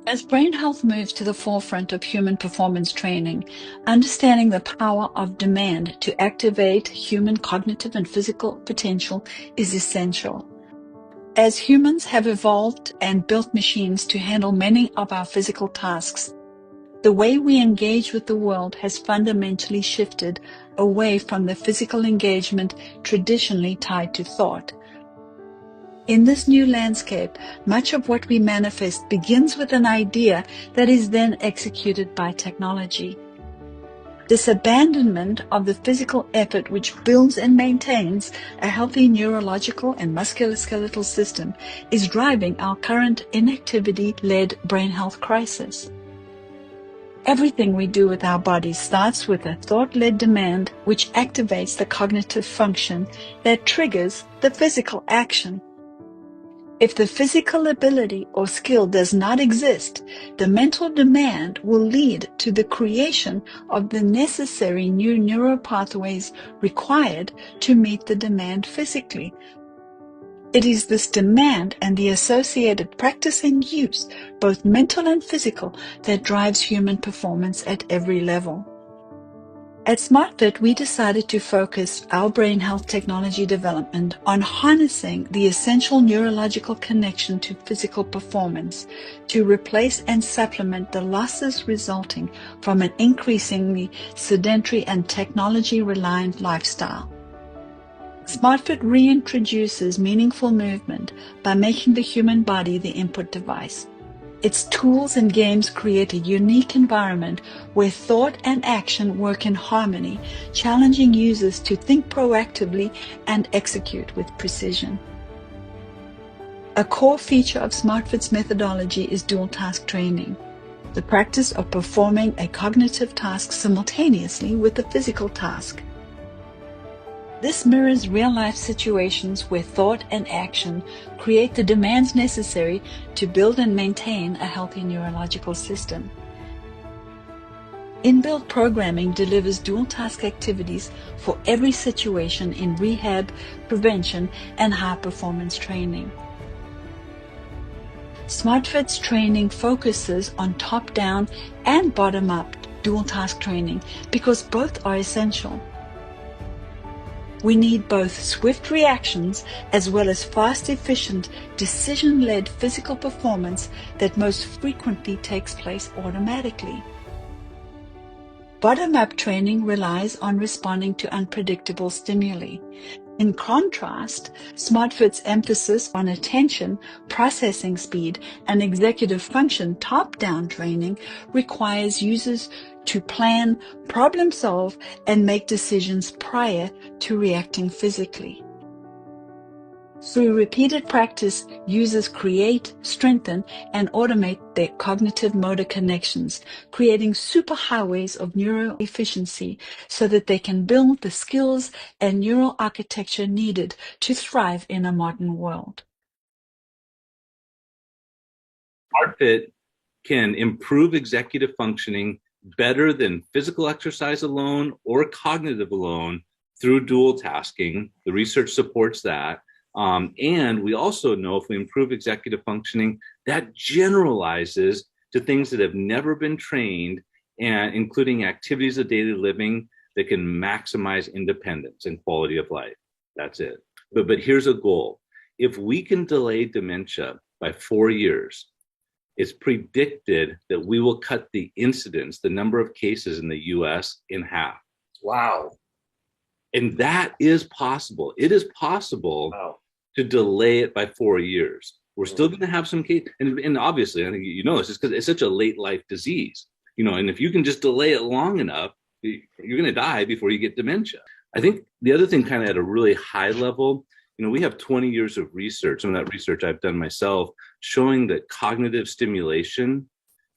As brain health moves to the forefront of human performance training, understanding the power of demand to activate human cognitive and physical potential is essential. As humans have evolved and built machines to handle many of our physical tasks, the way we engage with the world has fundamentally shifted away from the physical engagement traditionally tied to thought. In this new landscape, much of what we manifest begins with an idea that is then executed by technology. This abandonment of the physical effort which builds and maintains a healthy neurological and musculoskeletal system is driving our current inactivity-led brain health crisis. Everything we do with our bodies starts with a thought-led demand which activates the cognitive function that triggers the physical action. If the physical ability or skill does not exist, the mental demand will lead to the creation of the necessary new neural pathways required to meet the demand physically. It is this demand and the associated practice and use, both mental and physical, that drives human performance at every level. At SMARTfit, we decided to focus our brain health technology development on harnessing the essential neurological connection to physical performance to replace and supplement the losses resulting from an increasingly sedentary and technology-reliant lifestyle. SMARTfit reintroduces meaningful movement by making the human body the input device. Its tools and games create a unique environment where thought and action work in harmony, challenging users to think proactively and execute with precision. A core feature of SMARTfit's methodology is dual task training, the practice of performing a cognitive task simultaneously with a physical task. This mirrors real-life situations where thought and action create the demands necessary to build and maintain a healthy neurological system. Inbuilt programming delivers dual-task activities for every situation in rehab, prevention, and high-performance training. SMARTfit's training focuses on top-down and bottom-up dual-task training because both are essential. We need both swift reactions as well as fast, efficient, decision-led physical performance that most frequently takes place automatically. Bottom-up training relies on responding to unpredictable stimuli. In contrast, SMARTfit's emphasis on attention, processing speed, and executive function top-down training requires users to plan, problem solve, and make decisions prior to reacting physically. Through repeated practice, users create, strengthen, and automate their cognitive motor connections, creating superhighways of neural efficiency so that they can build the skills and neural architecture needed to thrive in a modern world. SMARTfit can improve executive functioning better than physical exercise alone or cognitive alone through dual tasking. The research supports that. And we also know if we improve executive functioning, that generalizes to things that have never been trained, and including activities of daily living that can maximize independence and quality of life. That's it. But here's a goal. If we can delay dementia by 4 years, it's predicted that we will cut the incidence, the number of cases in the US, in half. Wow. And that is possible. It is possible. Wow. To delay it by 4 years. We're still going to have some cases, and obviously, I think you know this, is because it's such a late life disease, and if you can just delay it long enough, you're going to die before you get dementia. I think the other thing, kind of at a really high level, we have 20 years of research, some of that research I've done myself, showing that cognitive stimulation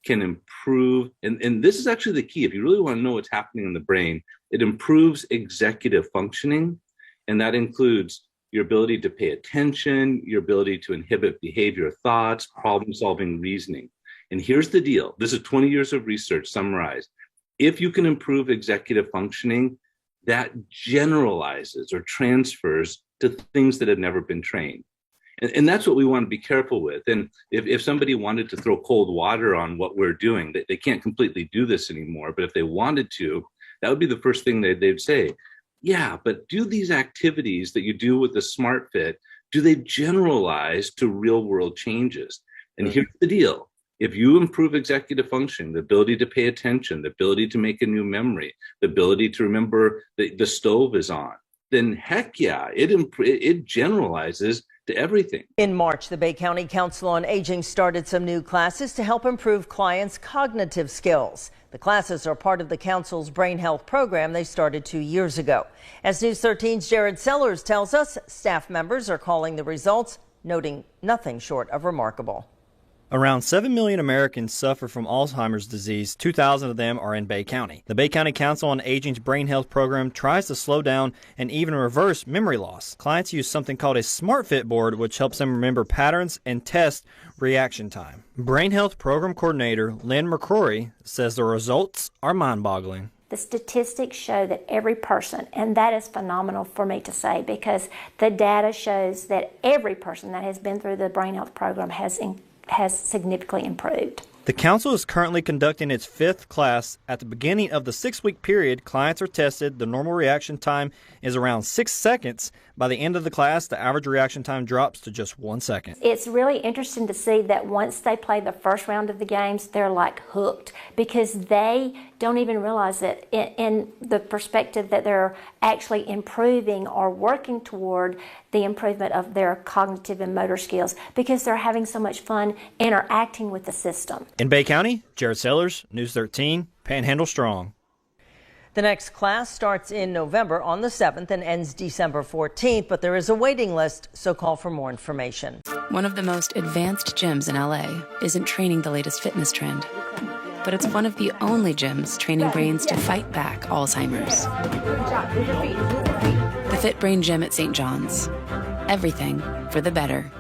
can improve, and this is actually the key. If you really want to know what's happening in the brain, it improves executive functioning, and that includes your ability to pay attention, your ability to inhibit behavior, thoughts, problem-solving, reasoning. And here's the deal. This is 20 years of research summarized. If you can improve executive functioning, that generalizes or transfers to things that have never been trained. And that's what we want to be careful with. And if somebody wanted to throw cold water on what we're doing, they can't completely do this anymore. But if they wanted to, that would be the first thing they'd say. Yeah, but do these activities that you do with the SMARTfit, do they generalize to real world changes? And here's the deal. If you improve executive function, the ability to pay attention, the ability to make a new memory, the ability to remember the stove is on, then heck yeah, it generalizes to everything. In March, the Bay County Council on Aging started some new classes to help improve clients' cognitive skills. The classes are part of the council's brain health program they started 2 years ago. As News 13's Jared Sellers tells us, staff members are calling the results, noting nothing short of remarkable. Around 7 million Americans suffer from Alzheimer's disease. 2,000 of them are in Bay County. The Bay County Council on Aging's brain health program tries to slow down and even reverse memory loss. Clients use something called a SMARTfit board, which helps them remember patterns and test reaction time. Brain health program coordinator Lynn McCrory says the results are mind-boggling. The statistics show that every person, and that is phenomenal for me to say, because the data shows that every person that has been through the brain health program has significantly improved. The council is currently conducting its 5th class. At the beginning of the 6-week period, clients are tested. The normal reaction time is around 6 seconds. By the end of the class, the average reaction time drops to just 1 second. It's really interesting to see that once they play the first round of the games, they're like hooked, because they don't even realize that in the perspective that they're actually improving or working toward the improvement of their cognitive and motor skills, because they're having so much fun interacting with the system. In Bay County, Jared Sellers, News 13, Panhandle Strong. The next class starts in November on the 7th and ends December 14th, but there is a waiting list, so call for more information. One of the most advanced gyms in LA isn't training the latest fitness trend, but it's one of the only gyms training brains to fight back Alzheimer's. The Fit Brain Gym at St. John's. Everything for the better.